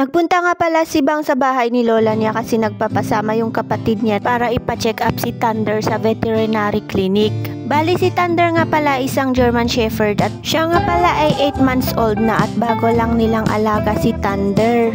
Nagpunta nga pala si Bang sa bahay ni lola niya kasi nagpapasama yung kapatid niya para ipa-check up si Thunder sa veterinary clinic. Bali si Thunder nga pala isang German Shepherd at siya nga pala ay 8 months old na at bago lang nilang alaga si Thunder.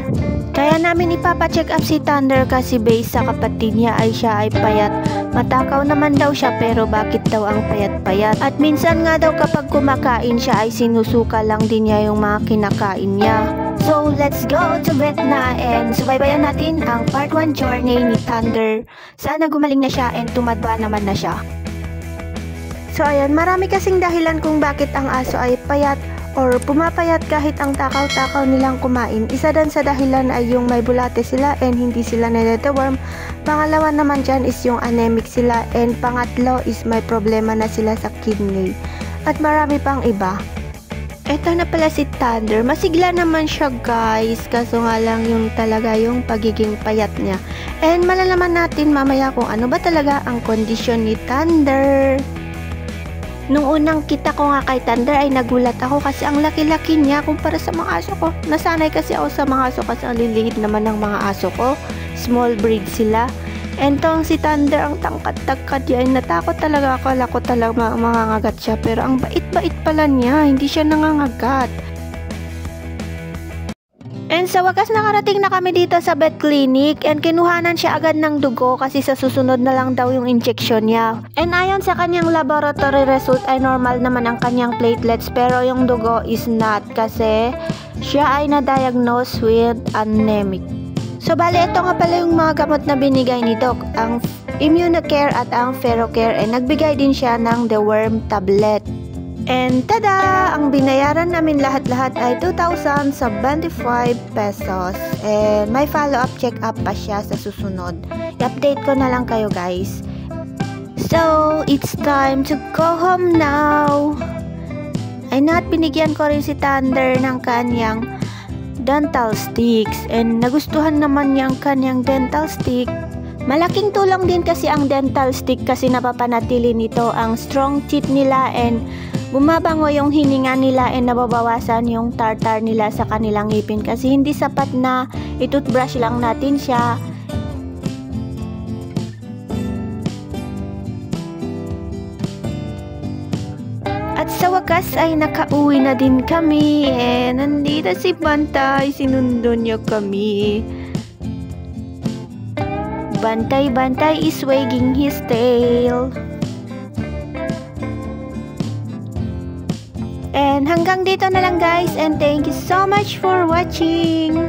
Kaya namin ipapa-check up si Thunder kasi based sa kapatid niya ay siya ay payat. Matakaw naman daw siya pero bakit daw ang payat-payat? At minsan nga daw kapag kumakain siya ay sinusuka lang din niya yung mga kinakain niya. So, let's go to vet na and subaybayan natin ang part 1 journey ni Thunder. Sana gumaling na siya and tumadba naman na siya. So, ayan, marami kasing dahilan kung bakit ang aso ay payat or pumapayat kahit ang takaw-takaw nilang kumain. Isa din sa dahilan ay yung may bulate sila and hindi sila nade-deworm. Pangalawa naman dyan is yung anemic sila and pangatlo is may problema na sila sa kidney. At marami pang iba. Eto na pala si Thunder. Masigla naman siya guys. Kaso nga lang yung talaga yung pagiging payat niya. And malalaman natin mamaya kung ano ba talaga ang kondisyon ni Thunder. Nung unang kita ko nga kay Thunder ay nagulat ako kasi ang laki-laki niya kumpara sa mga aso ko. Nasanay kasi ako sa mga aso kasi ang liliit naman ng mga aso ko. Small breed sila. And tong si Thunder ang tangkad-tangkad yan, natakot talaga ako, akala ko talaga mangangagat siya, pero ang bait-bait pala niya, hindi siya nangangagat. And sa wakas nakarating na kami dito sa vet clinic and kinuhanan siya agad ng dugo kasi sa susunod na lang daw yung injection niya. And ayon sa kanyang laboratory result ay normal naman ang kanyang platelets pero yung dugo is not kasi siya ay na-diagnose with anemic. So, bali, ito nga pala yung mga gamot na binigay ni Doc, ang Immunocare at ang Ferrocare, and nagbigay din siya ng The Worm Tablet. And tada! Ang binayaran namin lahat-lahat ay 2,075 pesos. And may follow-up check-up pa siya sa susunod. I-update ko na lang kayo guys. So, it's time to go home now. Ay not, binigyan ko rin si Thunder ng kanyang dental sticks and nagustuhan naman niya ang kanyang dental stick. Malaking tulong din kasi ang dental stick kasi napapanatili nito ang strong teeth nila and bumabango yung hininga nila and nababawasan yung tartar nila sa kanilang ngipin kasi hindi sapat na i-toothbrush lang natin siya. At sa wakas ay nakauwi na din kami and nandito si Bantay, sinundo niya kami. Bantay is wagging his tail. And hanggang dito na lang guys and thank you so much for watching.